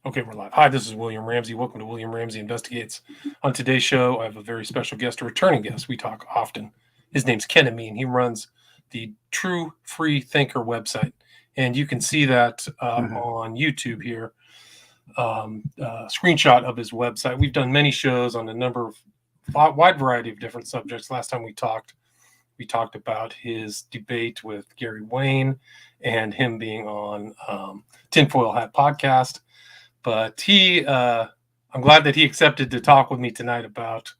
Okay, we're live. Hi, this is William Ramsey. Welcome to William Ramsey Investigates. On today's show, I have a very special guest, a returning guest. We talk often. His name's Ken Ammi, and he runs the True Free Thinker website. And you can see that on YouTube here. Screenshot of his website. We've done many shows on a number of wide variety of different subjects. Last time we talked about his debate with Gary Wayne and him being on Tinfoil Hat podcast. But I'm glad that he accepted to talk with me tonight about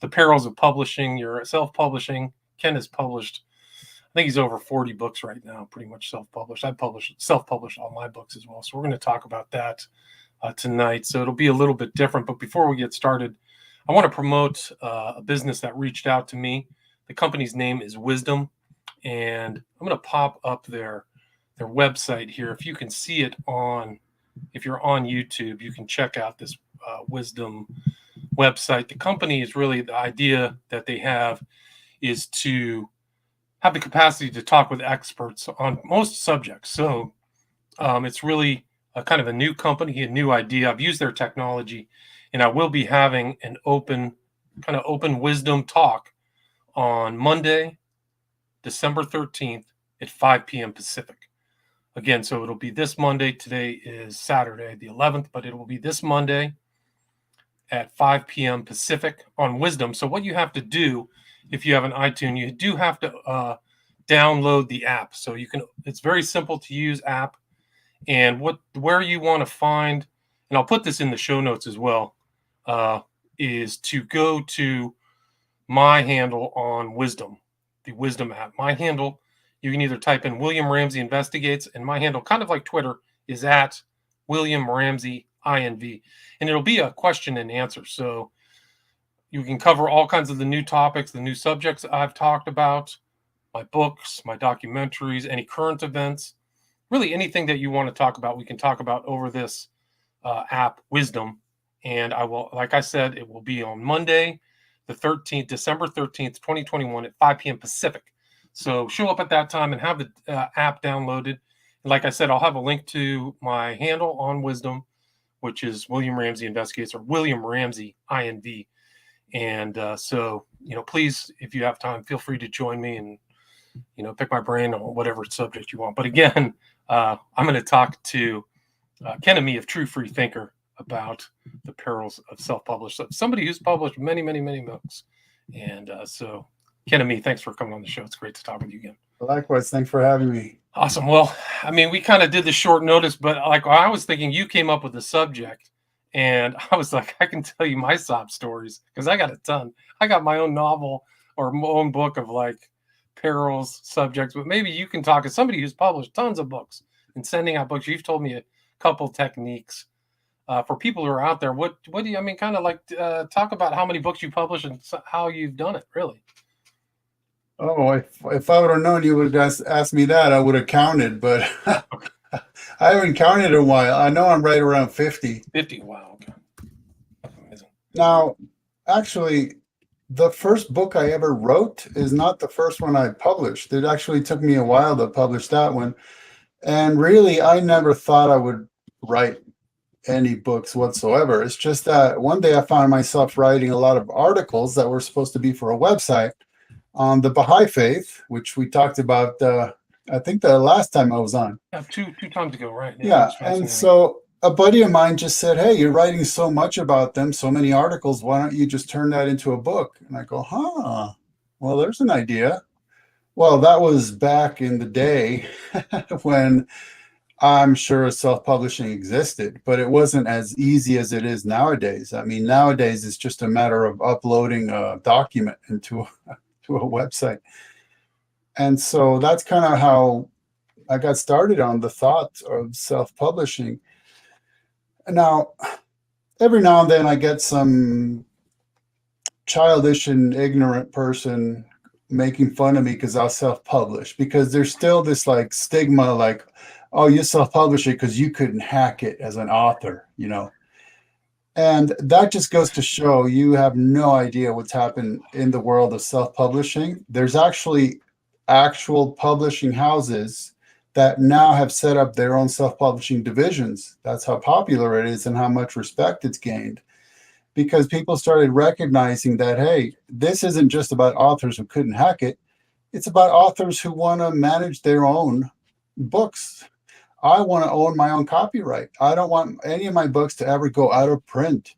the perils of publishing. You're self-publishing. Ken has published, I think he's over 40 books right now, pretty much self-published. I self-published all my books as well. So we're going to talk about that tonight. So it'll be a little bit different. But before we get started, I want to promote a business that reached out to me. The company's name is Wisdom, and I'm going to pop up their website here. If you can see it if you're on YouTube, you can check out this Wisdom website. The company is really, the idea that they have is to have the capacity to talk with experts on most subjects. So it's really a kind of a new company, a new idea. I've used their technology, and I will be having an open wisdom talk on Monday, December 13th at 5 p.m. Pacific. Again, so it'll be this Monday. Today is Saturday, the 11th, but it will be this Monday at 5 p.m. Pacific on Wisdom. So what you have to do, if you have an iTunes, you do have to download the app. So it's very simple to use app. And where you want to find, and I'll put this in the show notes as well, is to go to my handle on Wisdom, the Wisdom app. My handle, you can either type in William Ramsey Investigates, and my handle, kind of like Twitter, is at William Ramsey INV. And it'll be a question and answer. So you can cover all kinds of the new topics, the new subjects I've talked about, my books, my documentaries, any current events, really anything that you want to talk about, we can talk about over this app, Wisdom. And I will, like I said, it will be on Monday, the 13th, December 13th, 2021 at 5 p.m. Pacific. So show up at that time and have the app downloaded. And like I said, I'll have a link to my handle on Wisdom, which is William Ramsey Investigates or William Ramsey INV. And so, please, if you have time, feel free to join me and, pick my brain on whatever subject you want. But again, I'm going to talk to Ken Ammi of True Free Thinker about the perils of self-published. Somebody who's published many, many, many books. And so Ken Ammi, thanks for coming on the show. It's great to talk with you again. Likewise. Thanks for having me. Awesome. Well, I mean, we kind of did the short notice, but like I was thinking you came up with the subject, and I was like, I can tell you my sob stories because I got a ton. I got my own novel or my own book of like perils subjects, but maybe you can talk as somebody who's published tons of books and sending out books. You've told me a couple techniques for people who are out there. What do you, kind of like talk about how many books you publish and how you've done it, really. Oh, if I would have known you would have asked me that, I would have counted, but I haven't counted in a while. I know I'm right around 50. 50, wow. Okay. That's amazing. Now, actually, the first book I ever wrote is not the first one I published. It actually took me a while to publish that one. And really, I never thought I would write any books whatsoever. It's just that one day I found myself writing a lot of articles that were supposed to be for a website on the Baha'i faith, which we talked about, I think the last time I was on. Yeah, two times ago, right? Yeah, and so a buddy of mine just said, hey, you're writing so much about them, so many articles, why don't you just turn that into a book? And I go, well, there's an idea. Well, that was back in the day when I'm sure self-publishing existed, but it wasn't as easy as it is nowadays. I mean, nowadays it's just a matter of uploading a document into a website. And so that's kind of how I got started on the thought of self-publishing. Now, every now and then I get some childish and ignorant person making fun of me because I'll self-publish, because there's still this like stigma, like, oh, you self-publish it because you couldn't hack it as an author, And that just goes to show you have no idea what's happened in the world of self-publishing. There's actually actual publishing houses that now have set up their own self-publishing divisions. That's how popular it is and how much respect it's gained, because people started recognizing that, hey, this isn't just about authors who couldn't hack it. It's about authors who want to manage their own books. I want to own my own copyright. I don't want any of my books to ever go out of print.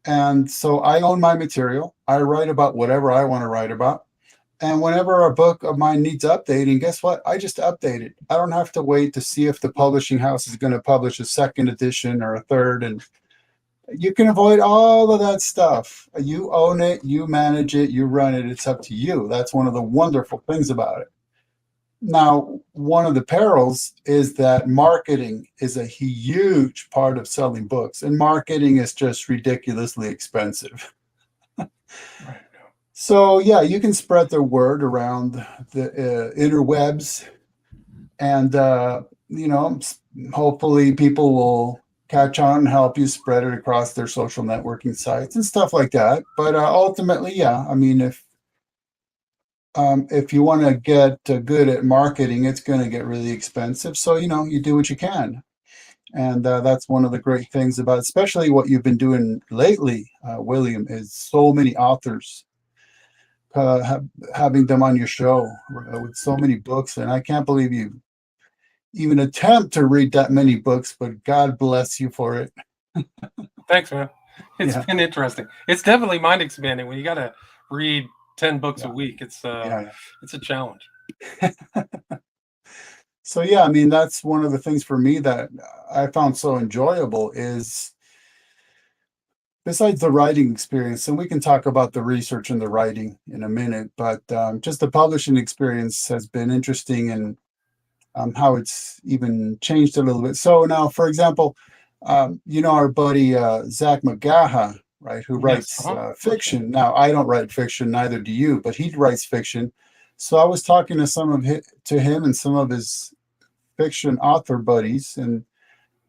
And so I own my material. I write about whatever I want to write about. And whenever a book of mine needs updating, guess what? I just update it. I don't have to wait to see if the publishing house is going to publish a second edition or a third. And you can avoid all of that stuff. You own it, you manage it, you run it. It's up to you. That's one of the wonderful things about it. Now, one of the perils is that marketing is a huge part of selling books, and marketing is just ridiculously expensive. Right. So, yeah, you can spread the word around the interwebs, and, hopefully people will catch on and help you spread it across their social networking sites and stuff like that. But ultimately, yeah, I mean, if you want to get good at marketing, it's going to get really expensive. So, you do what you can. And that's one of the great things about, especially what you've been doing lately, William, is so many authors, having them on your show with so many books. And I can't believe you even attempt to read that many books, but God bless you for it. Thanks, man. It's Yeah. been interesting. It's definitely mind expanding when you got to read 10 books a week. It's it's a challenge. So, yeah, I mean, that's one of the things for me that I found so enjoyable is, besides the writing experience, and we can talk about the research and the writing in a minute, but just the publishing experience has been interesting, and how it's even changed a little bit. So now, for example, our buddy Zach McGaha, right, who writes fiction. Now, I don't write fiction, neither do you, but he writes fiction. So I was talking to him and some of his fiction author buddies, and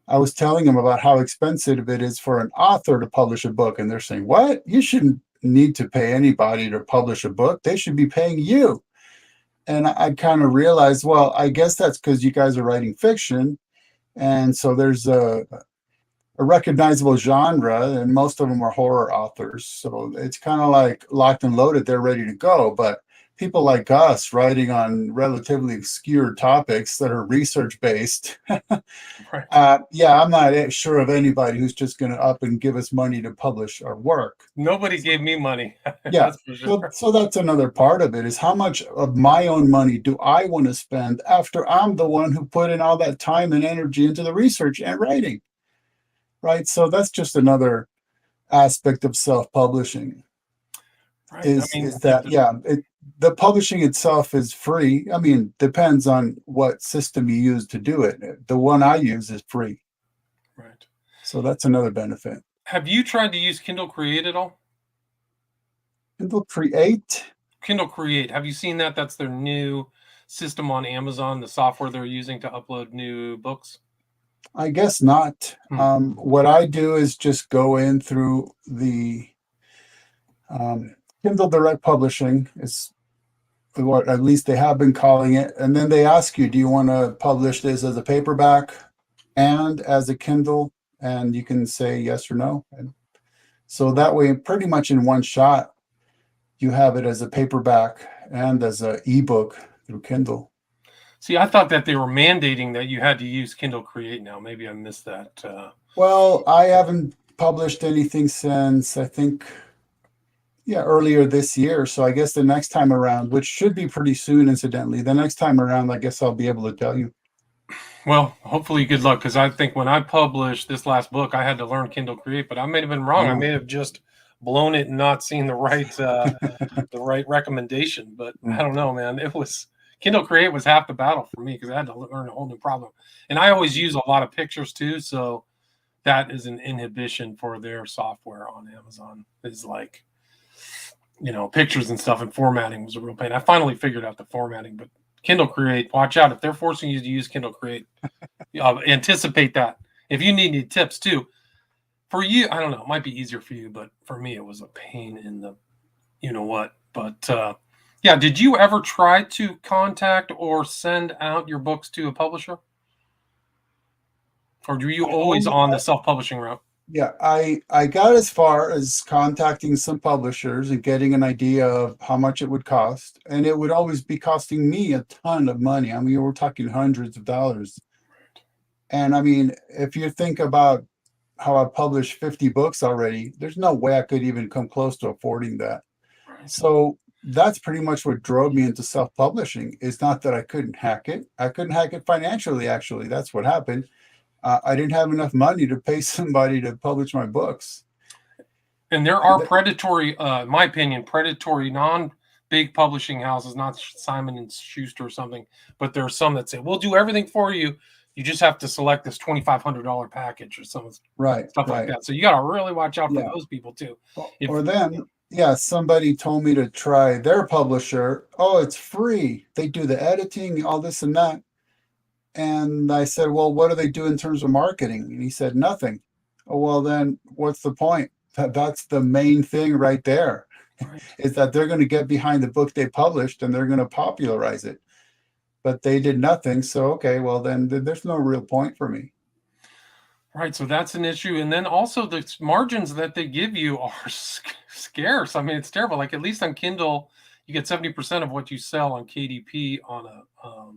I was telling them about how expensive it is for an author to publish a book, and they're saying, "What? You shouldn't need to pay anybody to publish a book. They should be paying you." And I kind of realized, well, I guess that's because you guys are writing fiction, and so there's a recognizable genre, and most of them are horror authors. So it's kind of like locked and loaded; they're ready to go. But people like us writing on relatively obscure topics that are research based, Right. I'm not sure of anybody who's just going to up and give us money to publish our work. Nobody gave me money. Yeah. That's for sure. So that's another part of it, is how much of my own money do I want to spend after I'm the one who put in all that time and energy into the research and writing, right? So that's just another aspect of self-publishing. Right. The publishing itself is free. I mean, depends on what system you use to do it. The one I use is free. Right. So that's another benefit. Have you tried to use Kindle Create at all? Kindle Create? Kindle Create. Have you seen that? That's their new system on Amazon, the software they're using to upload new books. I guess not. What I do is just go in through the Kindle Direct Publishing, is what at least they have been calling it. And then they ask you, do you want to publish this as a paperback and as a Kindle? And you can say yes or no. And so that way, pretty much in one shot, you have it as a paperback and as an ebook through Kindle. See, I thought that they were mandating that you had to use Kindle Create now. Maybe I missed that. Well, I haven't published anything since, I think, earlier this year. So I guess the next time around, which should be pretty soon, incidentally, the next time around, I guess I'll be able to tell you. Well, hopefully good luck, because I think when I published this last book, I had to learn Kindle Create, but I may have been wrong. I may have just blown it and not seen the right the right recommendation. But I don't know, man. Kindle Create was half the battle for me, because I had to learn a whole new problem. And I always use a lot of pictures too, so that is an inhibition for their software on Amazon. Is like, pictures and stuff, and formatting was a real pain. I finally figured out the formatting, but Kindle Create, watch out. If they're forcing you to use Kindle Create, anticipate that. If you need any tips too, for you, I don't know, it might be easier for you, but for me, it was a pain in the, what. But Yeah. Did you ever try to contact or send out your books to a publisher? Or were you I always only, on the self-publishing route? yeah, I got as far as contacting some publishers and getting an idea of how much it would cost, and it would always be costing me a ton of money. I mean, we're talking hundreds of dollars. And I mean, if you think about how I've published 50 books already, there's no way I could even come close to affording that. Right. So that's pretty much what drove me into self-publishing. It's not that I couldn't hack it. I couldn't hack it financially, actually. That's what happened. I didn't have enough money to pay somebody to publish my books. And there And are predatory, in my opinion, predatory non-big publishing houses, not Simon and Schuster or something, but there are some that say, "We'll do everything for you. You just have to select this $2,500 package," or some right, stuff like right. that. So you got to really watch out for Yeah. those people too. If Or then, yeah, somebody told me to try their publisher. Oh, it's free. They do the editing, all this and that. And I said, well, what do they do in terms of marketing? And he said, nothing. Oh, well, then what's the point? That's the main thing right there, right, is that they're going to get behind the book they published and they're going to popularize it. But they did nothing. So, okay, well, then there's no real point for me. right, so that's an issue. And then also the margins that they give you are scarce. I mean, it's terrible. Like at least on Kindle, you get 70% of what you sell on KDP on a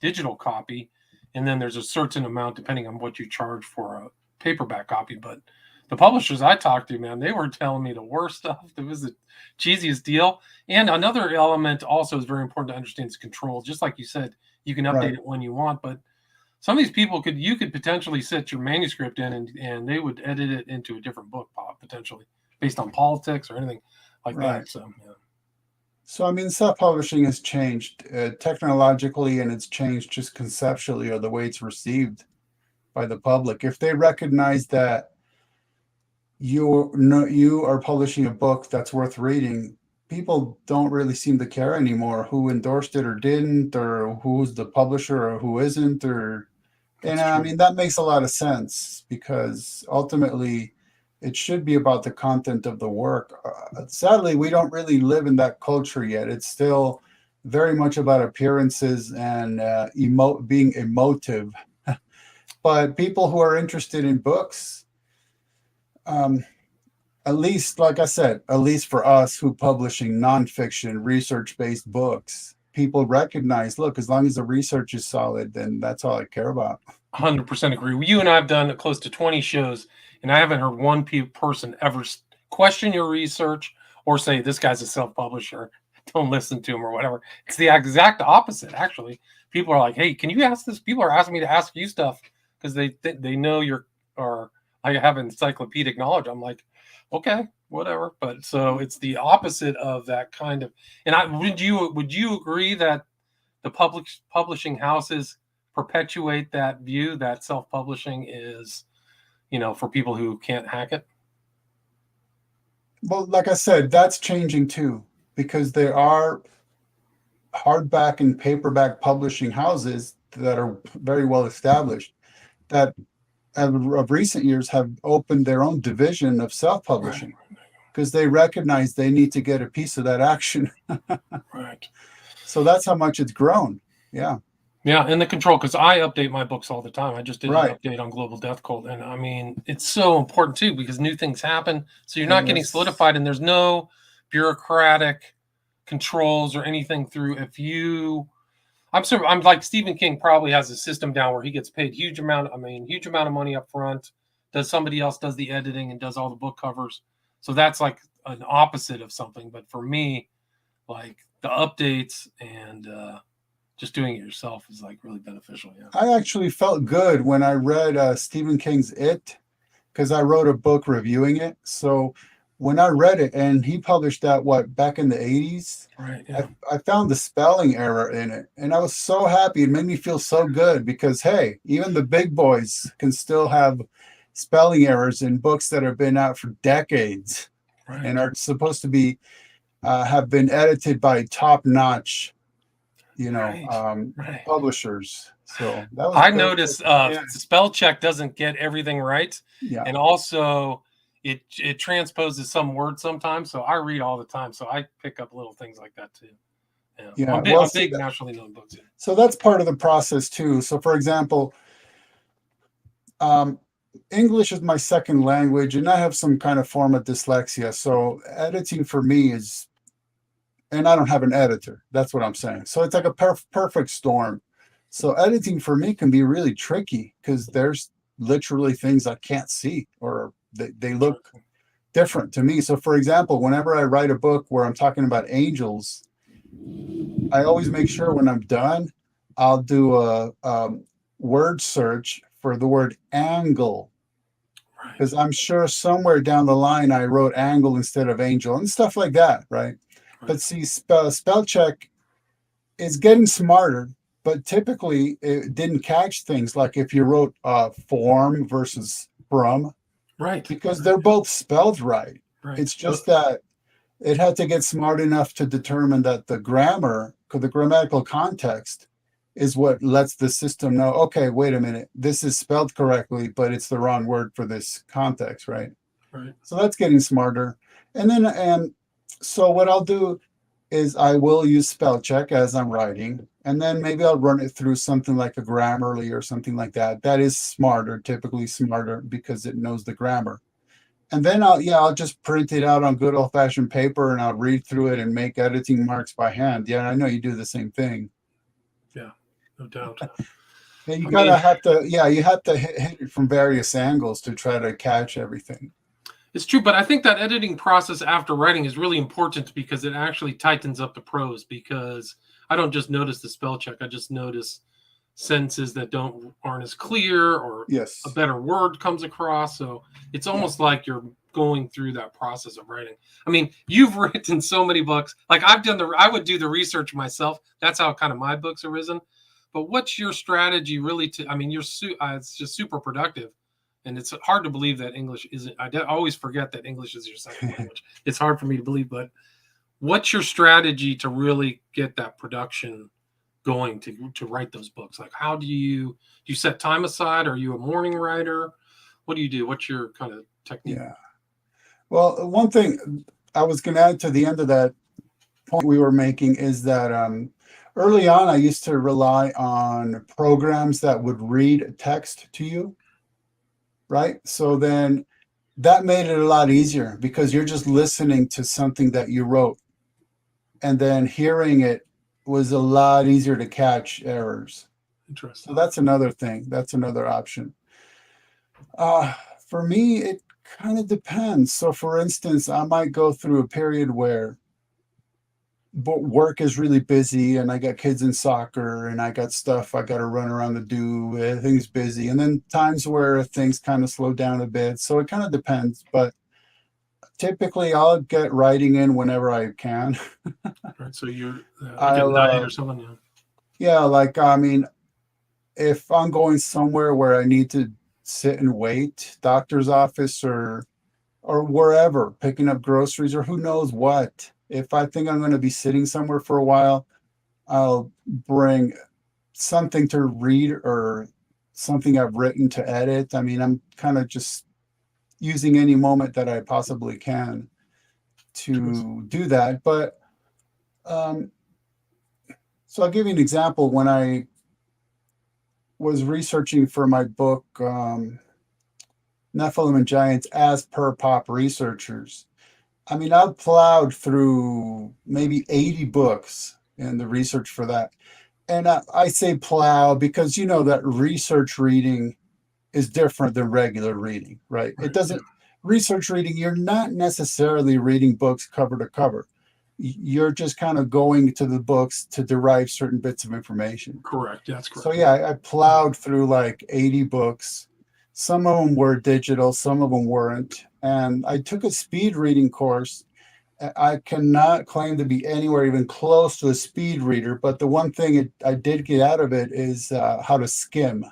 digital copy, and then there's a certain amount depending on what you charge for a paperback copy. But the publishers I talked to, man, they were telling me the worst stuff. It was the cheesiest deal. And another element also is very important to understand is control. Just like you said, you can update Right. it when you want, but some of these people you could potentially set your manuscript in and they would edit it into a different book potentially based on politics or anything like Right. that. So yeah. So, I mean, self-publishing has changed technologically, and it's changed just conceptually, or the way it's received by the public. If they recognize that you are publishing a book that's worth reading, people don't really seem to care anymore who endorsed it or didn't, or who's the publisher or who isn't, or and That's I true. mean that makes a lot of sense because ultimately it should be about the content of the work. Sadly, we don't really live in that culture yet. It's still very much about appearances and being emotive. But people who are interested in books, um, at least, like I said, at least for us who publishing nonfiction, research-based books, people recognize, look, as long as the research is solid, then that's all I care about. 100% agree. You and I have done close to 20 shows, and I haven't heard one person ever question your research or say this guy's a self-publisher. Don't listen to him or whatever. It's the exact opposite, actually. People are like, "Hey, can you ask this?" People are asking me to ask you stuff because they know you're or I have encyclopedic knowledge. I'm like, okay, whatever. But so it's the opposite of that kind of. And would you agree that the publishing houses perpetuate that view that self-publishing is, for people who can't hack it? Well, like I said, that's changing too, because there are hardback and paperback publishing houses that are very well established that of recent years have opened their own division of Right, self-publishing because they recognize they need to get a piece of that action. right. So that's how much it's grown. Yeah, Yeah, and the control, because I update my books all the time. I just did an right. update on Global Death Cult, and I mean, it's so important too because new things happen. So you're not And getting there's solidified, and there's no bureaucratic controls or anything through. I'm like Stephen King probably has a system down where he gets paid huge amount of money up front. Does somebody else does the editing and does all the book covers. So that's like an opposite of something. But for me, like the updates and just doing it yourself is like really beneficial. Yeah. I actually felt good when I read Stephen King's It because I wrote a book reviewing it. So when I read it, and he published that back in the 80s, Right. Yeah. I found the spelling error in it, and I was so happy. It made me feel so good because hey, even the big boys can still have spelling errors in books that have been out for decades Right. and are supposed to be have been edited by top-notch, Right. Right. publishers. So that was I that, notice yeah, spell check doesn't get everything right, yeah. and also it transposes some words sometimes. So I read all the time, so I pick up little things like that too. Yeah, Yeah. I'm big nationally known books. Yeah. So that's part of the process too. So for example, um, English is my second language, and I have some kind of form of dyslexia. So editing for me is, and I don't have an editor. That's what I'm saying. So it's like a perfect storm. So editing for me can be really tricky because there's literally things I can't see, or they look different to me. So for example, whenever I write a book where I'm talking about angels, I always make sure when I'm done, I'll do a word search for the word angle, because I'm sure somewhere down the line I wrote angle instead of angel and stuff like that, right? But see, spell check is getting smarter, but typically it didn't catch things like if you wrote form versus from, Right. because they're both spelled right. It's just that it had to get smart enough to determine that the grammar, the grammatical context, is what lets the system know, okay, wait a minute, this is spelled correctly, but it's the wrong word for this context, right? Right. So that's getting smarter. And so what I'll do is I will use spell check as I'm writing, and then maybe I'll run it through something like a Grammarly or something like that. That is smarter, typically smarter, because it knows the grammar. And then I'll just print it out on good old fashioned paper, and I'll read through it and make editing marks by hand. Yeah, I know you do the same thing. Yeah, no doubt. And you have to hit it from various angles to try to catch everything. It's true, but I think that editing process after writing is really important because it actually tightens up the prose, because I don't just notice the spell check. I just notice sentences that aren't as clear, or a better word comes across. So it's almost like you're going through that process of writing. I mean, you've written so many books. Like I would do the research myself. That's how kind of my books are risen. But what's your strategy really it's just super productive. And it's hard to believe that English isn't. I always forget that English is your second language. It's hard for me to believe. But what's your strategy to really get that production going to write those books? Like, how do you set time aside? Are you a morning writer? What do you do? What's your kind of technique? Yeah. Well, one thing I was going to add to the end of that point we were making is that early on, I used to rely on programs that would read text to you, right? So then that made it a lot easier because you're just listening to something that you wrote, and then hearing it was a lot easier to catch errors. Interesting. So that's another thing. That's another option. For me, it kind of depends. So for instance, I might go through a period where work is really busy and I got kids in soccer and I got stuff I got to run around to do. Everything's busy. And then times where things kind of slow down a bit. So it kind of depends. But typically I'll get writing in whenever I can. Right. So you're like at night or something. Yeah. Yeah. Like, I mean, if I'm going somewhere where I need to sit and wait, doctor's office or wherever, picking up groceries or who knows what. If I think I'm going to be sitting somewhere for a while, I'll bring something to read or something I've written to edit. I mean, I'm kind of just using any moment that I possibly can to do that. But so I'll give you an example. When I was researching for my book, Nephilim and Giants as per pop researchers, I mean, I've plowed through maybe 80 books in the research for that. And I say plow because you know that research reading is different than regular reading, right? It doesn't, research reading, you're not necessarily reading books cover to cover. You're just kind of going to the books to derive certain bits of information. Correct. That's correct. So yeah, I plowed through like 80 books. Some of them were digital, some of them weren't. And I took a speed reading course. I cannot claim to be anywhere even close to a speed reader, but the one thing I did get out of it is how to skim.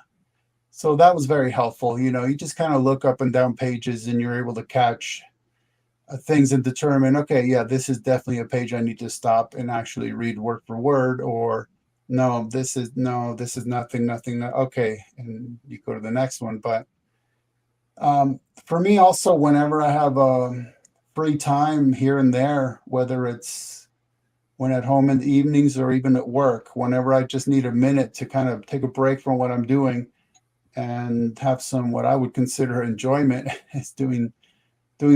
So that was very helpful. You know, you just kind of look up and down pages and you're able to catch things and determine, okay, yeah, this is definitely a page I need to stop and actually read word for word, or no, this is nothing. Okay, and you go to the next one. But for me, also, whenever I have free time here and there, whether it's when at home in the evenings or even at work, whenever I just need a minute to kind of take a break from what I'm doing and have some what I would consider enjoyment is doing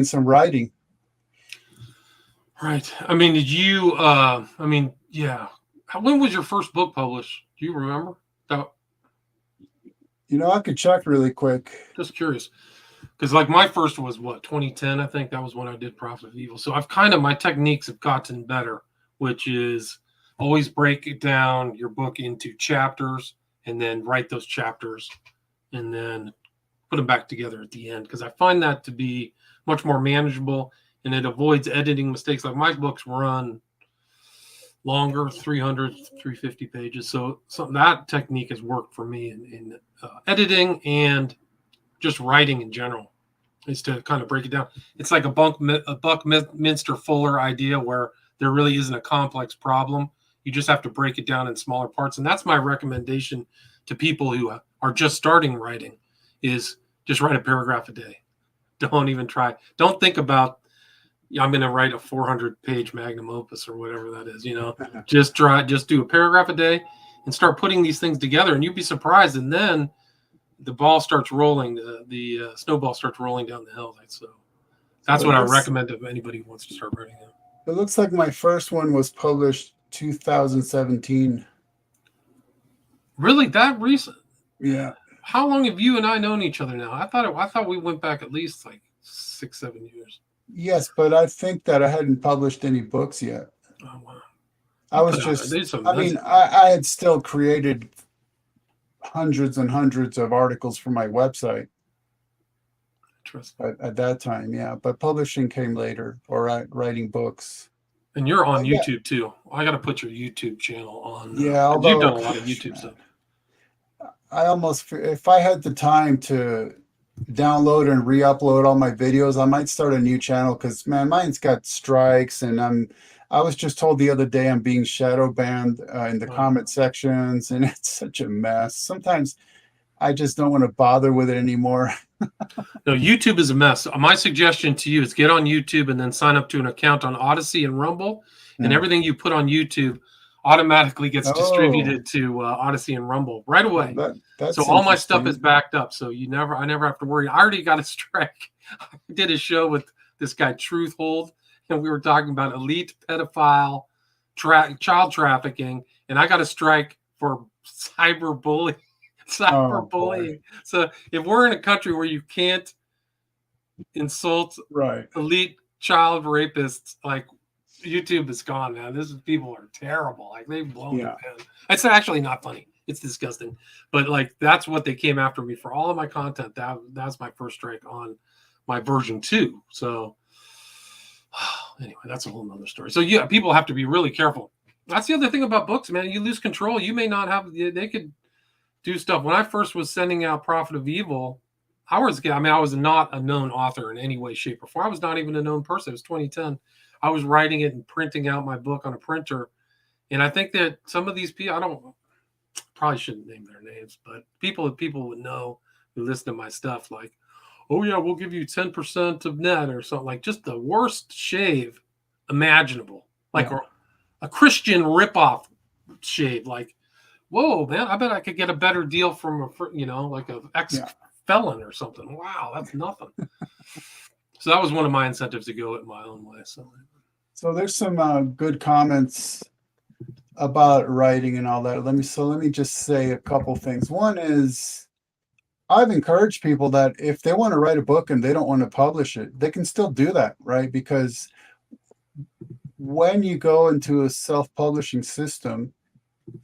some writing. Right. I mean, did you? Yeah. When was your first book published? Do you remember? That, I could check really quick. just curious, because like my first was what 2010. I think that was when I did Prophet of Evil. So I've kind of my techniques have gotten better, which is always break it down your book into chapters and then write those chapters and then put them back together at the end, because I find that to be much more manageable and it avoids editing mistakes. Like my books run longer, 300, 350 pages. So that technique has worked for me in editing and just writing in general, is to kind of break it down. It's like a Buckminster Fuller idea where there really isn't a complex problem. You just have to break it down in smaller parts. And that's my recommendation to people who are just starting writing, is just write a paragraph a day. Don't even try. Don't think about, I'm going to write a 400-page magnum opus or whatever that is. Just do a paragraph a day and start putting these things together, and you'd be surprised. And then the ball starts rolling, the snowball starts rolling down the hill. So that's what I recommend if anybody wants to start writing it. It looks like my first one was published 2017. Really, that recent? Yeah. How long have you and I known each other now? I thought we went back at least like 6-7 years. Yes, but I think that I hadn't published any books yet. Oh wow! I had still created hundreds and hundreds of articles for my website at that time. Yeah, but publishing came later, or writing books. And you're on YouTube too. I got to put your YouTube channel on. Yeah, although you've done a lot of YouTube stuff. If I had the time to download and re-upload all my videos, I might start a new channel, because man, mine's got strikes, and I was just told the other day I'm being shadow banned in the comment sections, and it's such a mess. Sometimes I just don't want to bother with it anymore. No, YouTube is a mess. My suggestion to you is get on YouTube and then sign up to an account on Odyssey and Rumble, and everything you put on YouTube automatically gets distributed to Odyssey and Rumble right away. So all my stuff is backed up. So I never have to worry. I already got a strike. I did a show with this guy Truthhold, and we were talking about elite pedophile child trafficking, and I got a strike for cyberbullying. So if we're in a country where you can't insult elite child rapists, like, YouTube is gone, man. People are terrible. Like, they've blown it, man. It's actually not funny. It's disgusting. But like, that's what they came after me for all of my content. That's my first strike on my version 2. So anyway, that's a whole nother story. So yeah, people have to be really careful. That's the other thing about books, man. You lose control. You may not have, they could do stuff. When I first was sending out Prophet of Evil, I was not a known author in any way, shape, or form. I was not even a known person. It was 2010. I was writing it and printing out my book on a printer. And I think that some of these people, probably shouldn't name their names, but people would know who listen to my stuff, like, oh yeah, we'll give you 10% of net or something, like just the worst shave imaginable, like a Christian ripoff shave. Like, whoa, man, I bet I could get a better deal from like an ex-felon or something. Wow, that's nothing. So that was one of my incentives to go it my own way. So there's some good comments about writing and all that. Let me just say a couple things. One is, I've encouraged people that if they want to write a book and they don't want to publish it, they can still do that, right? Because when you go into a self-publishing system,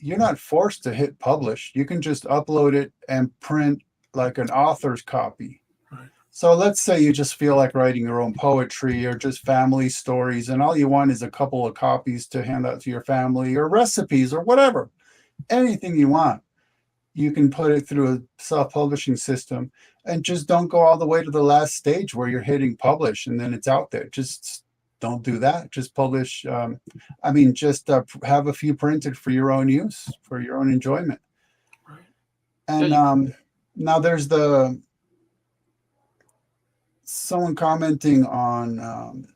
you're not forced to hit publish. You can just upload it and print like an author's copy. So let's say you just feel like writing your own poetry or just family stories, and all you want is a couple of copies to hand out to your family, or recipes or whatever, anything you want. You can put it through a self-publishing system, and just don't go all the way to the last stage where you're hitting publish and then it's out there. Just don't do that. Just publish. Have a few printed for your own use, for your own enjoyment. And now there's someone commenting on,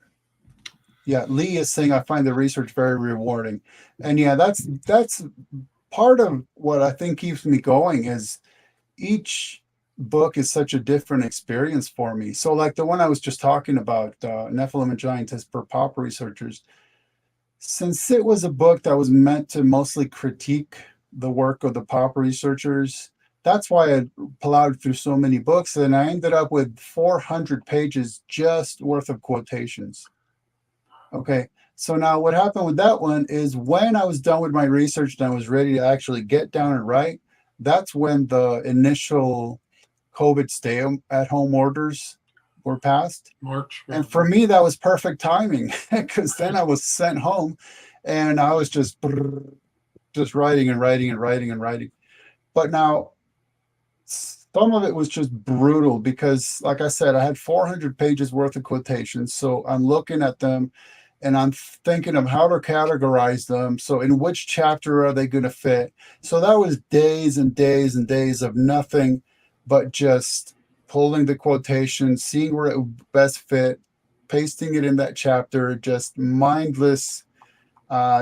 Yeah, Lee is saying I find the research very rewarding. And yeah, that's part of what I think keeps me going is each book is such a different experience for me. So like the one I was just talking about, Nephilim and Giantess per Pop Researchers, since it was a book that was meant to mostly critique the work of the pop researchers, that's why I plowed through so many books. And I ended up with 400 pages just worth of quotations. Okay. So now what happened with that one is when I was done with my research and I was ready to actually get down and write, that's when the initial COVID stay at home orders were passed. March. And for me, that was perfect timing because then I was sent home and I was just writing and writing and writing and writing. But now some of it was just brutal because, like I said, I had 400 pages worth of quotations. So I'm looking at them and I'm thinking of how to categorize them. So in which chapter are they going to fit? So that was days and days and days of nothing but just pulling the quotation, seeing where it would best fit, pasting it in that chapter, just mindless,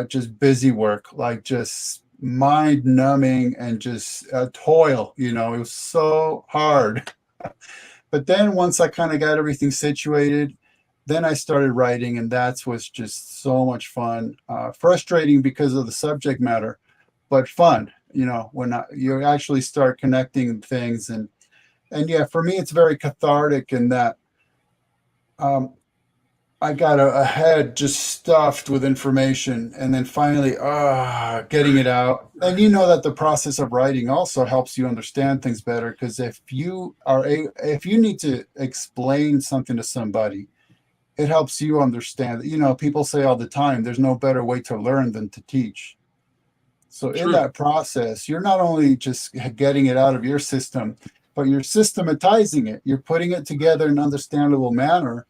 just busy work, like just mind numbing and just toil. You know, it was so hard. But then once I kind of got everything situated, then I started writing, and that was just so much fun. Frustrating because of the subject matter, but fun. You know, when you actually start connecting things, and yeah, for me, it's very cathartic in that um, I got a head just stuffed with information, and then finally, getting it out. And you know that the process of writing also helps you understand things better because if you need to explain something to somebody, it helps you understand. You know, people say all the time, there's no better way to learn than to teach. So in True. that process, you're not only just getting it out of your system, but you're systematizing it. You're putting it together in an understandable manner.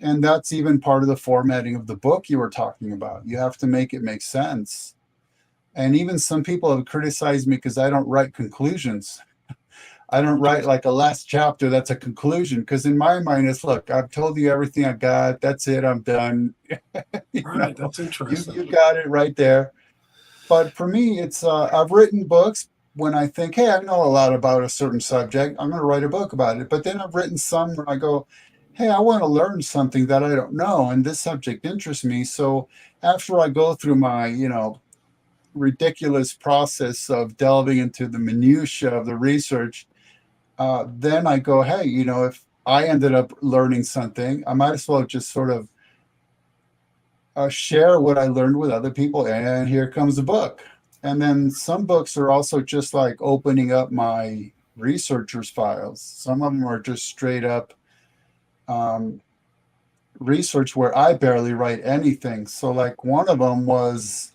And that's even part of the formatting of the book you were talking about. You have to make it make sense. And even some people have criticized me because I don't write conclusions. I don't write like a last chapter that's a conclusion because in my mind it's look, I've told you everything I got. That's it. I'm done. You know, Right. That's interesting. you got it right there. But for me, it's I've written books when I think, hey, I know a lot about a certain subject. I'm going to write a book about it. But then I've written some where I go, hey, I want to learn something that I don't know, and this subject interests me. So after I go through my, ridiculous process of delving into the minutia of the research, then I go, hey, if I ended up learning something, I might as well just sort of share what I learned with other people. And here comes a book. And then some books are also just like opening up my researcher's files. Some of them are just straight up um, research where I barely write anything. So, like, one of them was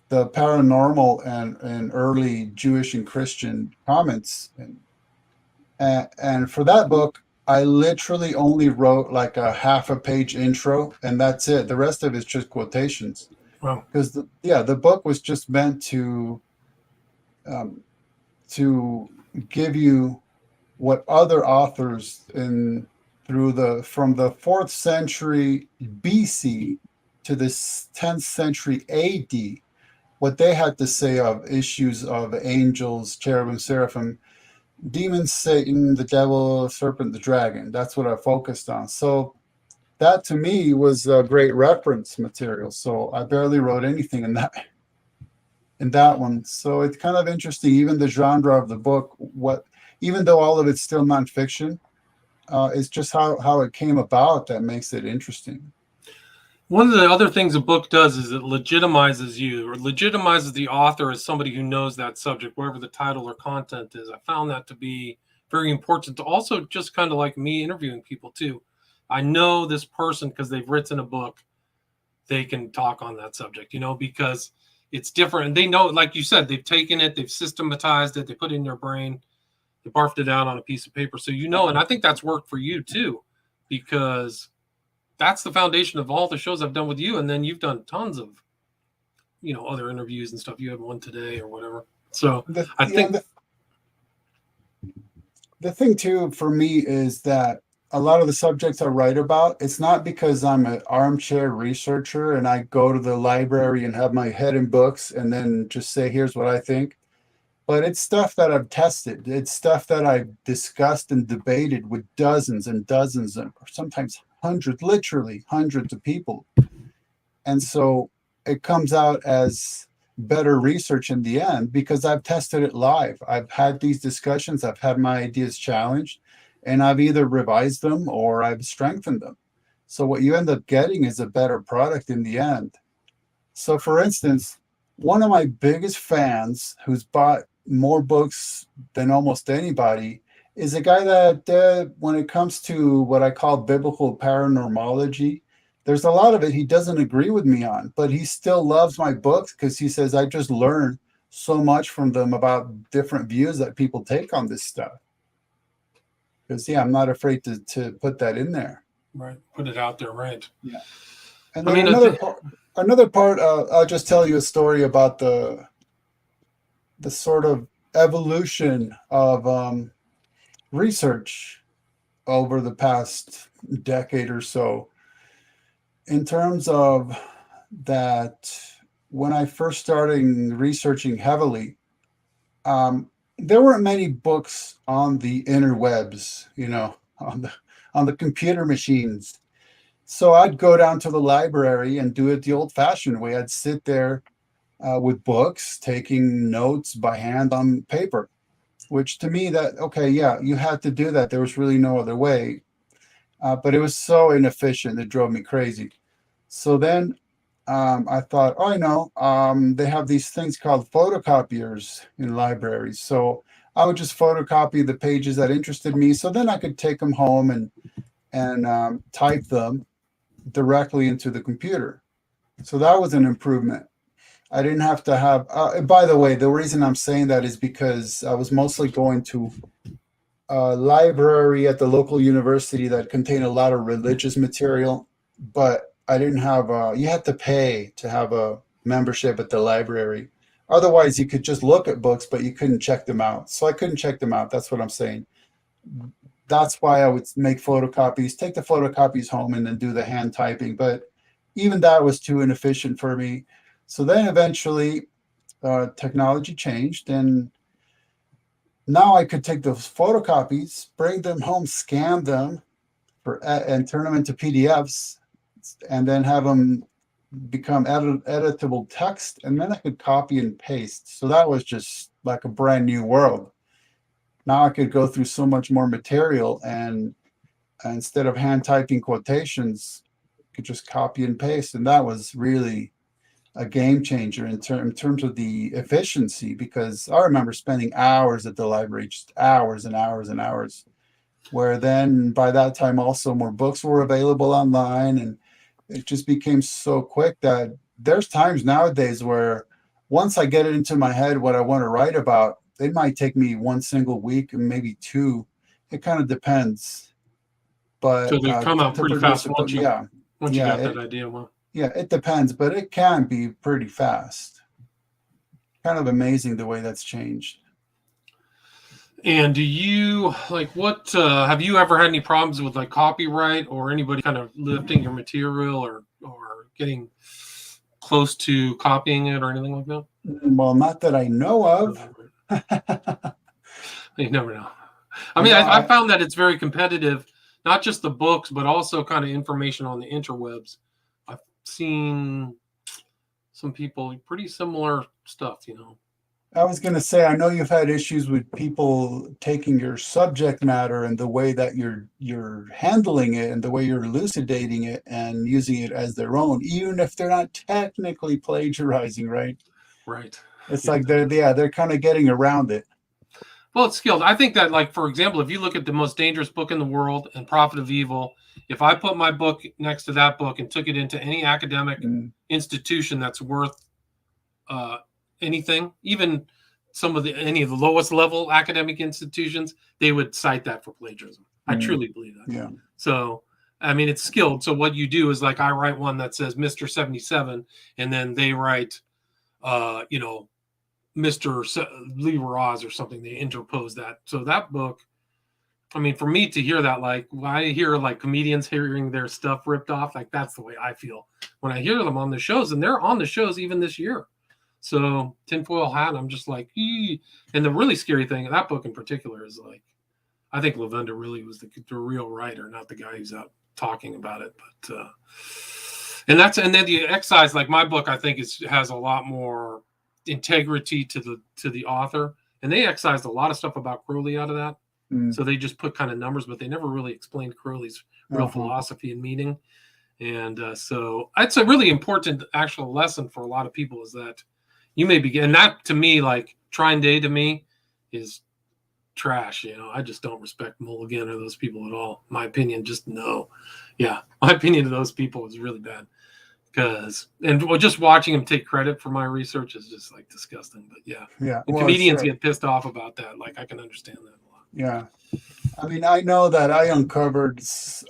the paranormal and early Jewish and Christian comments. And for that book, I literally only wrote like a half a page intro, and that's it. The rest of it's just quotations. Wow. Because the book was just meant um, to give you what other authors from the 4th century BC to the 10th century AD, what they had to say of issues of angels, cherubim, seraphim, demons, Satan, the devil, serpent, the dragon. That's what I focused on. So that to me was a great reference material. So I barely wrote anything in that one. So it's kind of interesting, even the genre of the book, even though all of it's still nonfiction, it's just how it came about that makes it interesting. One of the other things a book does is it legitimizes you or legitimizes the author as somebody who knows that subject, wherever the title or content is. I found that to be very important to also just kind of like me interviewing people too. I know this person because they've written a book, they can talk on that subject, because it's different. And they know, like you said, they've taken it, they've systematized it, they put it in their brain, they barfed it out on a piece of paper. So, and I think that's worked for you too, because that's the foundation of all the shows I've done with you. And then you've done tons of, other interviews and stuff. You had one today or whatever. So The, I you know, think, the, the thing too for me is that a lot of the subjects I write about, it's not because I'm an armchair researcher and I go to the library and have my head in books and then just say, here's what I think. But it's stuff that I've tested. It's stuff that I've discussed and debated with dozens and dozens and or sometimes hundreds, literally hundreds of people. And so it comes out as better research in the end because I've tested it live. I've had these discussions, I've had my ideas challenged, and I've either revised them or I've strengthened them. So what you end up getting is a better product in the end. So for instance, one of my biggest fans who's bought more books than almost anybody is a guy that when it comes to what I call biblical paranormology, there's a lot of it he doesn't agree with me on, but he still loves my books because he says I just learn so much from them about different views that people take on this stuff. Because I'm not afraid to put that in there. Right. Put it out there. Right. Yeah. And then another part, I'll just tell you a story about the sort of evolution of research over the past decade or so. In terms of that, when I first started researching heavily, there weren't many books on the interwebs, on the computer machines. So I'd go down to the library and do it the old-fashioned way. I'd sit there with books, taking notes by hand on paper, which to me you had to do that. There was really no other way. But it was so inefficient, it drove me crazy. So then I thought, I know, they have these things called photocopiers in libraries. So I would just photocopy the pages that interested me. So then I could take them home and type them directly into the computer. So that was an improvement. I didn't have to have, by the way, the reason I'm saying that is because I was mostly going to a library at the local university that contained a lot of religious material, but I didn't have, you had to pay to have a membership at the library. Otherwise, you could just look at books, but you couldn't check them out. So I couldn't check them out. That's what I'm saying. That's why I would make photocopies, take the photocopies home and then do the hand typing. But even that was too inefficient for me. So then eventually technology changed, and now I could take those photocopies, bring them home, scan them and turn them into PDFs, and then have them become editable text, and then I could copy and paste. So that was just like a brand new world. Now I could go through so much more material, and instead of hand typing quotations, I could just copy and paste. And that was really a game changer in terms of the efficiency, because I remember spending hours at the library, just hours and hours and hours, where then by that time also more books were available online, and it just became so quick that there's times nowadays where once I get it into my head what I want to write about, it might take me one single week and maybe two. It kind of depends. But so they come out pretty fast once you got that idea. Well, yeah, it depends, but it can be pretty fast. Kind of amazing the way that's changed. And do you have you ever had any problems with like copyright or anybody kind of lifting your material or getting close to copying it or anything like that? Well, not that I know of. You never know. I mean, I found that it's very competitive, not just the books, but also kind of information on the interwebs. I've seen some people pretty similar stuff, I was going to say, I know you've had issues with people taking your subject matter and the way that you're handling it and the way you're elucidating it and using it as their own, even if they're not technically plagiarizing, right? Right. It's like they're kind of getting around it. Well, it's skilled. I think that, like, for example, if you look at the most dangerous book in the world and Prophet of Evil, if I put my book next to that book and took it into any academic institution that's worth anything, even any of the lowest level academic institutions, they would cite that for plagiarism. I truly believe that. Yeah. So, I mean, it's skilled. So what you do is, like, I write one that says Mr. 77, and then they write, Mr. Leroy or something. They interpose that. So that book I mean, for me to hear that, like when I hear like comedians hearing their stuff ripped off, like that's the way I feel when I hear them on the shows, and they're on the shows even this year. So tinfoil hat, I'm just like, ee. And the really scary thing, that book in particular, is like, I think Lavender really was the real writer, not the guy who's out talking about it. But and then the excise, like my book, I think has a lot more integrity to the author, and they excised a lot of stuff about Crowley out of that. So they just put kind of numbers, but they never really explained Crowley's real philosophy and meaning. And so it's a really important actual lesson for a lot of people, is that you may begin, and that to me, like Trine Day to me is trash. I just don't respect Mulligan or those people at all. My opinion, just no. Yeah, my opinion of those people is really bad. Just watching him take credit for my research is just like disgusting. But yeah. Well, comedians get pissed off about that. Like I can understand that a lot. Yeah. I mean, I know that I uncovered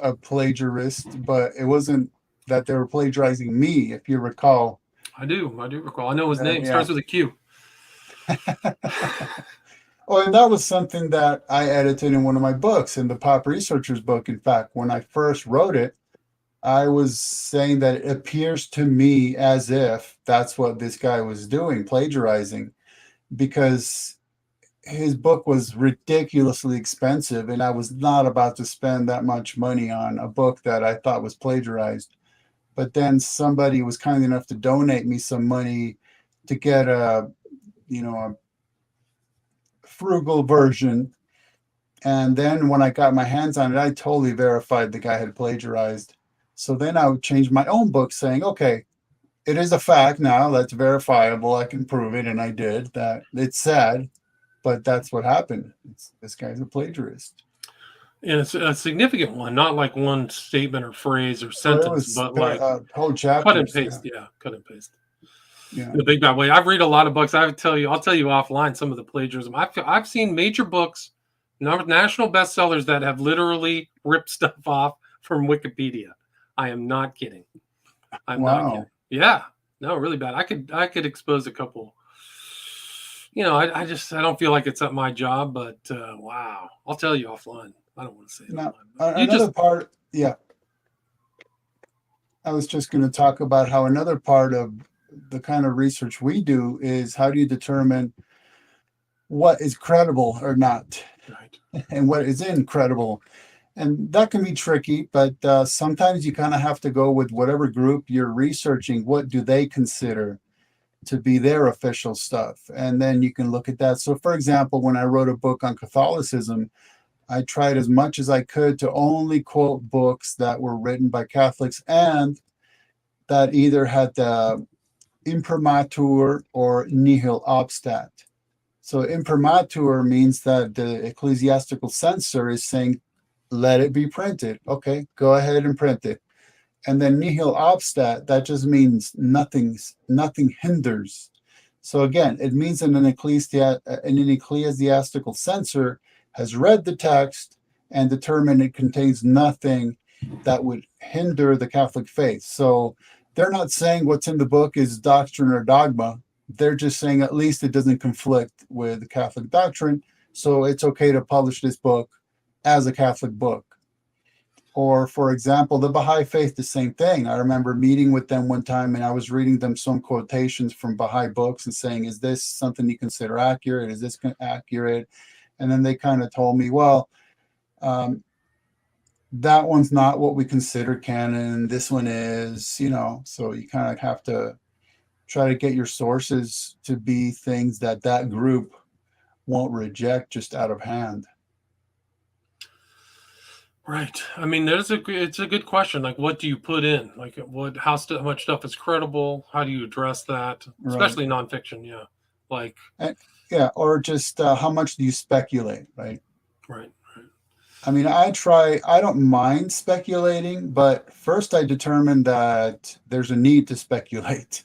a plagiarist, but it wasn't that they were plagiarizing me, if you recall. I do recall. I know his name. Starts with a Q. Oh, and that was something that I edited in one of my books, in the Pop Researchers book. In fact, when I first wrote it, I was saying that it appears to me as if that's what this guy was doing, plagiarizing, because his book was ridiculously expensive, and I was not about to spend that much money on a book that I thought was plagiarized. But then somebody was kind enough to donate me some money to get a frugal version. And then when I got my hands on it, I totally verified the guy had plagiarized. So then I would change my own book saying, okay, it is a fact now, that's verifiable, I can prove it, and I did. That it's sad, but that's what happened. This guy's a plagiarist. And it's a significant one, not like one statement or phrase or sentence, but like whole chapters. Cut and paste. Yeah, cut and paste. Yeah. The big bad way. I've read a lot of books. I'll tell you offline some of the plagiarism. I've seen major books, national bestsellers, that have literally ripped stuff off from Wikipedia. I am not kidding. I'm not kidding. Yeah, no, really bad. I could expose a couple. I don't feel like it's up my job, but wow, I'll tell you offline. I don't want to say it. Now, another part, yeah. I was just going to talk about how another part of the kind of research we do is how do you determine what is credible or not, right, and what is incredible. And that can be tricky, but sometimes you kind of have to go with whatever group you're researching. What do they consider to be their official stuff? And then you can look at that. So, for example, when I wrote a book on Catholicism, I tried as much as I could to only quote books that were written by Catholics and that either had the imprimatur or nihil obstat. So imprimatur means that the ecclesiastical censor is saying, let it be printed. Okay, go ahead and print it. And then nihil obstat, that just means nothing hinders. So again, it means an ecclesiastical censor has read the text and determined it contains nothing that would hinder the Catholic faith. So they're not saying what's in the book is doctrine or dogma. They're just saying at least it doesn't conflict with Catholic doctrine. So it's okay to publish this book as a Catholic book. Or, for example, the Baha'i Faith, the same thing. I remember meeting with them one time and I was reading them some quotations from Baha'i books and saying, is this something you consider accurate? Is this accurate? And then they kind of told me, well, that one's not what we consider canon. This one is, so you kind of have to try to get your sources to be things that group won't reject just out of hand. Right. I mean, it's a good question. Like, what do you put in? Like, how much stuff is credible? How do you address that? Especially nonfiction. Yeah. Like. Or just how much do you speculate? Right. Right. I mean, I don't mind speculating, but first I determine that there's a need to speculate.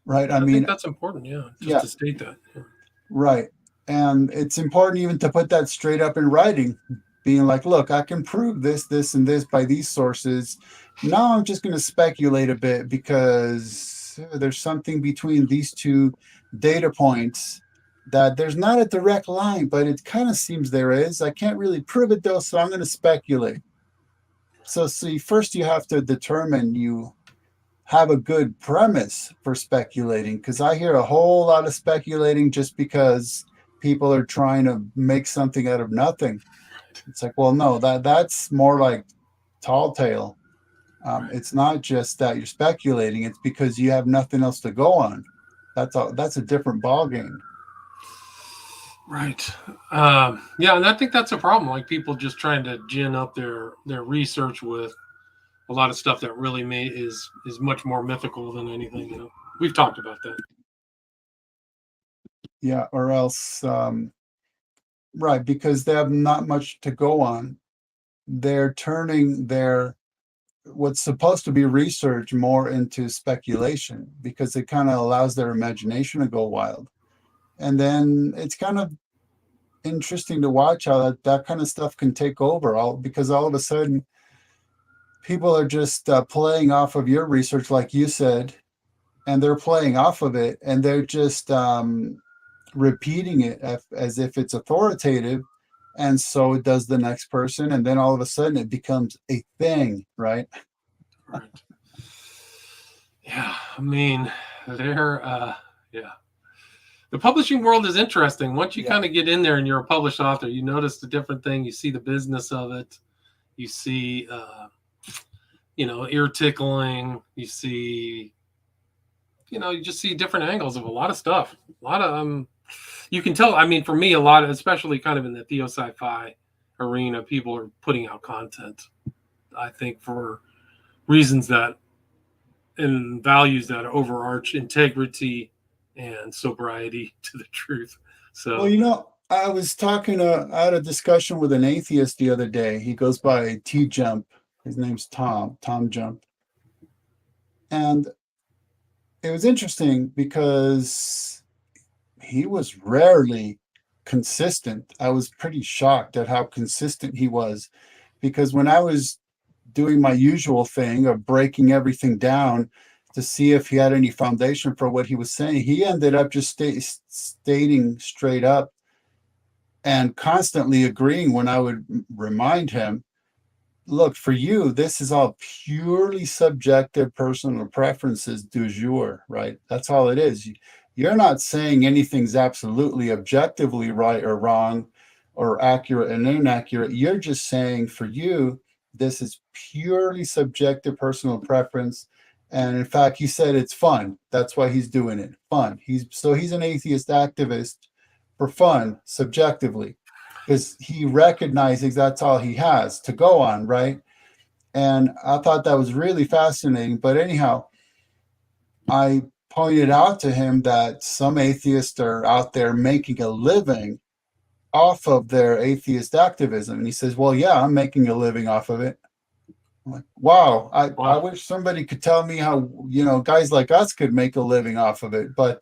Right. I mean, think that's important. Yeah. Just to state that. Yeah. Right. And it's important even to put that straight up in writing, being like, look, I can prove this, this, and this by these sources. Now I'm just going to speculate a bit because there's something between these two data points that there's not a direct line, but it kind of seems there is. I can't really prove it though, so I'm going to speculate. So see, first you have to determine you have a good premise for speculating, because I hear a whole lot of speculating just because people are trying to make something out of nothing. It's like, well, no, that's more like tall tale. It's not just that you're speculating; it's because you have nothing else to go on. That's a different ball game. Right. Yeah, and I think that's a problem. Like people just trying to gin up their research with a lot of stuff that really is much more mythical than anything. We've talked about that. Yeah, or else, right, because they have not much to go on. They're turning their what's supposed to be research more into speculation because it kind of allows their imagination to go wild. And then it's kind of interesting to watch how that kind of stuff can take over all because all of a sudden people are just playing off of your research, like you said, and they're playing off of it and they're just repeating it as if it's authoritative. And so does the next person. And then all of a sudden it becomes a thing, right? Right. Yeah. I mean, they're yeah. The publishing world is interesting. Once you Yeah. kind of get in there and you're a published author, you notice the different thing. You see the business of it. You see, ear tickling. You see, you just see different angles of a lot of stuff. A lot of you can tell. I mean, for me, a lot of, especially kind of in the theo sci-fi arena, people are putting out content. I think for reasons that and values that overarch integrity and sobriety to the truth. Well, So, I was I had a discussion with an atheist the other day. He goes by T Jump. His name's Tom Jump. And it was interesting because he was rarely consistent. I was pretty shocked at how consistent he was because when I was doing my usual thing of breaking everything down to see if he had any foundation for what he was saying, he ended up just stating straight up and constantly agreeing when I would remind him, look, for you, this is all purely subjective personal preferences du jour, right? That's all it is. You're not saying anything's absolutely objectively right or wrong or accurate and inaccurate. You're just saying for you, this is purely subjective personal preference. And in fact, he said it's fun. That's why he's doing it. Fun. He's an atheist activist for fun, subjectively, because he recognizes that's all he has to go on, right? And I thought that was really fascinating. But anyhow, I pointed out to him that some atheists are out there making a living off of their atheist activism. And he says, well, yeah, I'm making a living off of it. I'm like, wow, I wish somebody could tell me how, guys like us could make a living off of it. But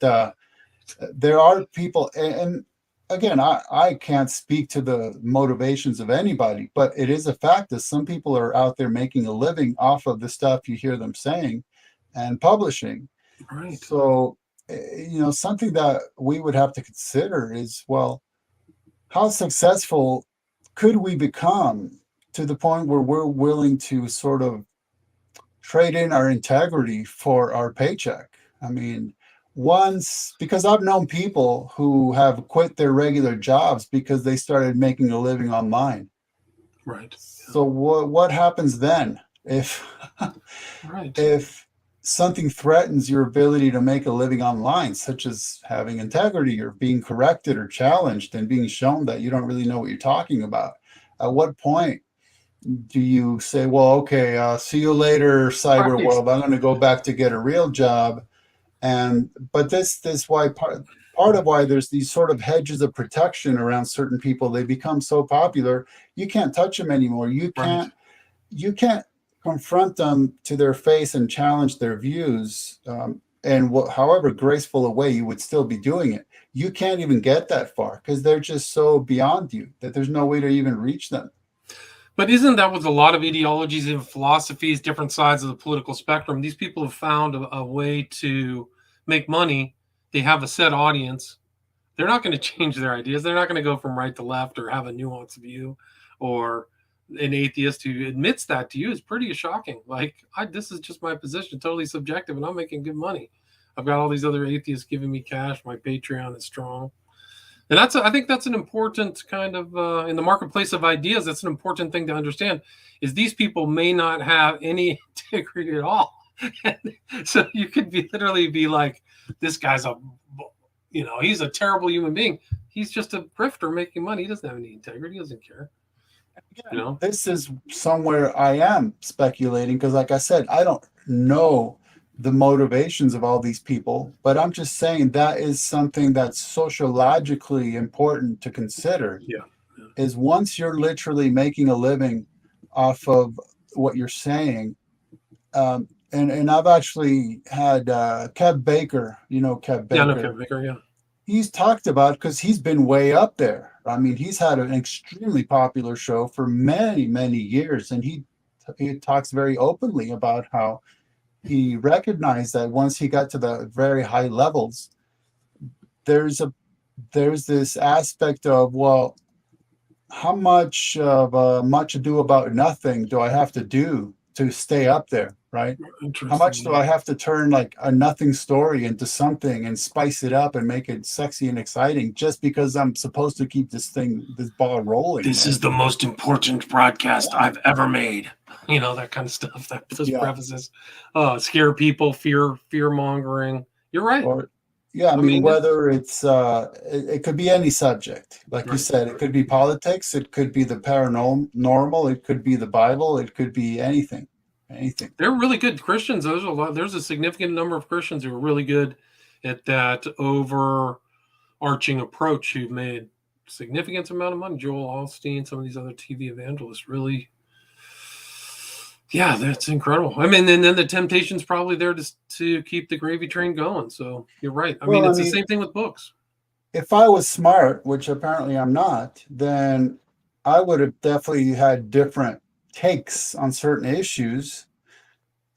there are people, and again, I can't speak to the motivations of anybody, but it is a fact that some people are out there making a living off of the stuff you hear them saying and publishing. right. So, something that we would have to consider is, well, how successful could we become to the point where we're willing to sort of trade in our integrity for our paycheck? I mean, because I've known people who have quit their regular jobs because they started making a living online. Right. So what happens then if Right. if something threatens your ability to make a living online, such as having integrity or being corrected or challenged and being shown that you don't really know what you're talking about? At what point do you say, well, okay, see you later, cyber Right. world. I'm going to go back to get a real job. But this why part of why there's these sort of hedges of protection around certain people. They become so popular, you can't touch them anymore. Right. You can't confront them to their face and challenge their views. And however graceful a way you would still be doing it, you can't even get that far because they're just so beyond you that there's no way to even reach them. But isn't that with a lot of ideologies and philosophies, different sides of the political spectrum? These people have found a way to make money. They have a set audience. They're not going to change their ideas. They're not going to go from right to left or have a nuanced view. Or an atheist who admits that to you is pretty shocking. Like, this is just my position, totally subjective, and I'm making good money. I've got all these other atheists giving me cash. My Patreon is strong. And I think that's an important kind of, in the marketplace of ideas, that's an important thing to understand, is these people may not have any integrity at all. So you could literally be like, this guy's he's a terrible human being. He's just a grifter making money. He doesn't have any integrity. He doesn't care. Again, this is somewhere I am speculating because, like I said, I don't know the motivations of all these people, but I'm just saying that is something that's sociologically important to consider. Yeah. Is once you're literally making a living off of what you're saying, and I've actually had Kev Baker, Kev Baker. Yeah, no, Kev Baker, yeah. He's talked about, because he's been way up there. I mean, he's had an extremely popular show for many, many years, and he talks very openly about how he recognized that once he got to the very high levels, there's this aspect of, well, how much of much ado about nothing do I have to do to stay up there, right? How much do I have to turn like a nothing story into something and spice it up and make it sexy and exciting just because I'm supposed to keep this ball rolling? This is the most important broadcast I've ever made. That kind of stuff. Those prefaces. Scare people, fear mongering. You're right. I mean, whether it's it could be any subject, like you said. It could be politics, it could be the paranormal, it could be the Bible, it could be anything. They're really good Christians. There's a significant number of Christians who are really good at that overarching approach, who've made significant amount of money. Joel Osteen, some of these other TV evangelists, really. Yeah, that's incredible. I mean, and then the temptation's probably there to keep the gravy train going. So you're right. I mean, it's the same thing with books. If I was smart, which apparently I'm not, then I would have definitely had different takes on certain issues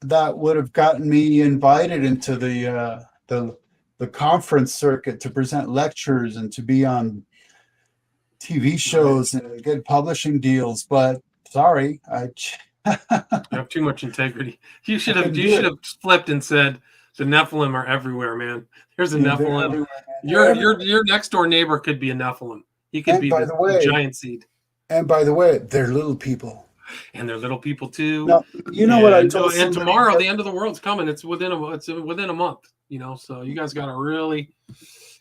that would have gotten me invited into the conference circuit to present lectures and to be on TV shows and get publishing deals. But sorry, you have too much integrity. You should have flipped and said, the Nephilim are everywhere, man. There's a Nephilim. Your next door neighbor could be a Nephilim. He could be the giant seed. And by the way, they're little people. And they're little people too. No, what I told and tomorrow the end of the world's coming. It's within a month. So you guys got to really,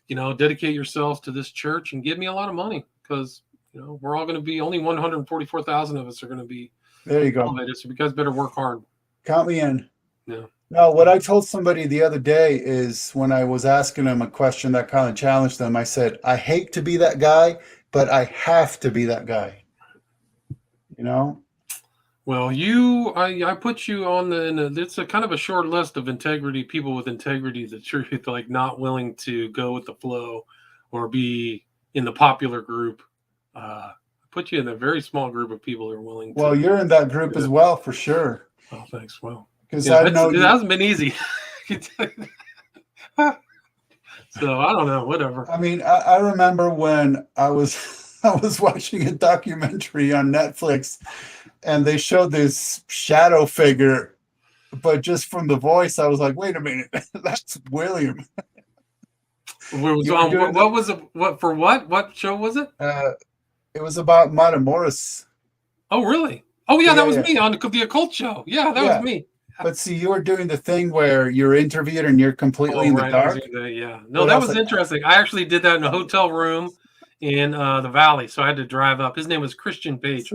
dedicate yourselves to this church and give me a lot of money, because we're all going to be, only 144,000 of us are going to be. There you go. So you guys better work hard. Count me in. Yeah. No, what I told somebody the other day is, when I was asking them a question that kind of challenged them, I said, I hate to be that guy, but I have to be that guy. Well, I put you on it's a kind of a short list of people with integrity, the truth, like not willing to go with the flow or be in the popular group. Put you in a very small group of people who are willing to. Well, you're in that group as well, for sure. Oh, thanks. Well, because I know it hasn't been easy. So I don't know, whatever. I mean, I remember when I was watching a documentary on Netflix, and they showed this shadow figure, but just from the voice, I was like, wait a minute, that's William. What was it? What show was it? It was about Matamoros. Oh, really? Oh, yeah, that was me on the occult show. Yeah, that was me. But see, you were doing the thing where you're interviewed and you're completely in the dark. Yeah. No, that was interesting. I actually did that in a hotel room in the Valley, so I had to drive up. His name was Christian Page.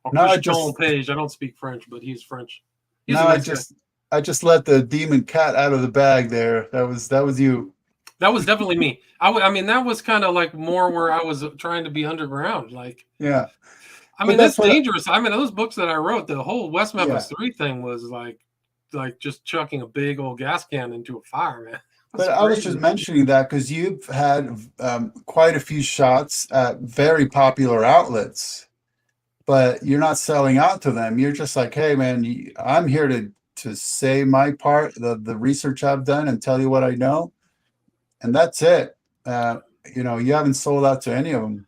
Christian Page. I don't speak French, but he's French. I just let the demon cat out of the bag there. That was you. That was definitely me. I mean, that was kind of like more where I was trying to be underground. Like, yeah. I mean, that's dangerous. I mean, those books that I wrote, the whole West Memphis 3 thing was like just chucking a big old gas can into a fire, man. But I was just mentioning that because you've had quite a few shots at very popular outlets, but you're not selling out to them. You're just like, hey, man, I'm here to say my part, the research I've done, and tell you what I know. And that's it. you haven't sold out to any of them.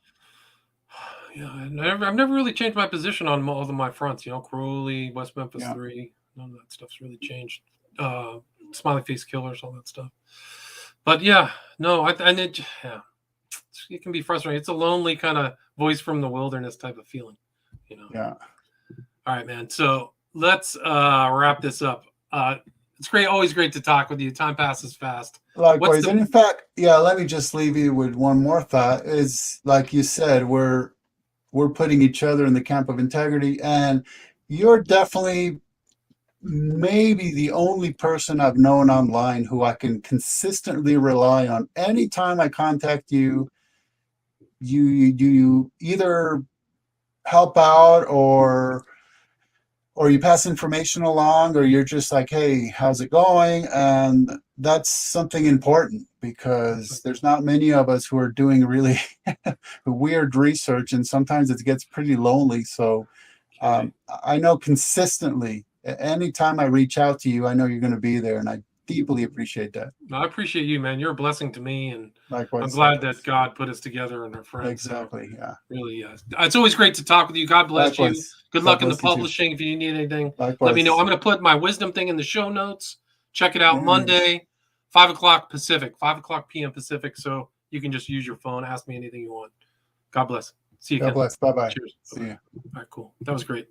Yeah, I've never really changed my position on all of my fronts. Crowley, West Memphis Yeah. 3, none of that stuff's really changed. Smiley Face Killers, all that stuff. But yeah, no, it can be frustrating. It's a lonely kind of voice from the wilderness type of feeling. Yeah. All right, man. So let's wrap this up. It's always great to talk with you. Time passes fast. Likewise. And in fact, let me just leave you with one more thought. Is like you said, we're putting each other in the camp of integrity, and you're definitely maybe the only person I've known online who I can consistently rely on. Anytime I contact you, you either help out or you pass information along, or you're just like, hey, how's it going? And that's something important, because there's not many of us who are doing really weird research, and sometimes it gets pretty lonely. So I know consistently, anytime I reach out to you, I know you're going to be there, and I deeply appreciate that. No, I appreciate you, man. You're a blessing to me, and Likewise, I'm glad that God put us together and our friends. Exactly. So yeah. Really, it's always great to talk with you. God bless you. Good luck in the publishing. If you need anything, let me know. I'm going to put my wisdom thing in the show notes. Check it out Monday, 5 o'clock Pacific, 5 o'clock p.m. Pacific. So you can just use your phone. Ask me anything you want. God bless. See you. God bless. Bye-bye. Cheers. See you. All right, cool. That was great.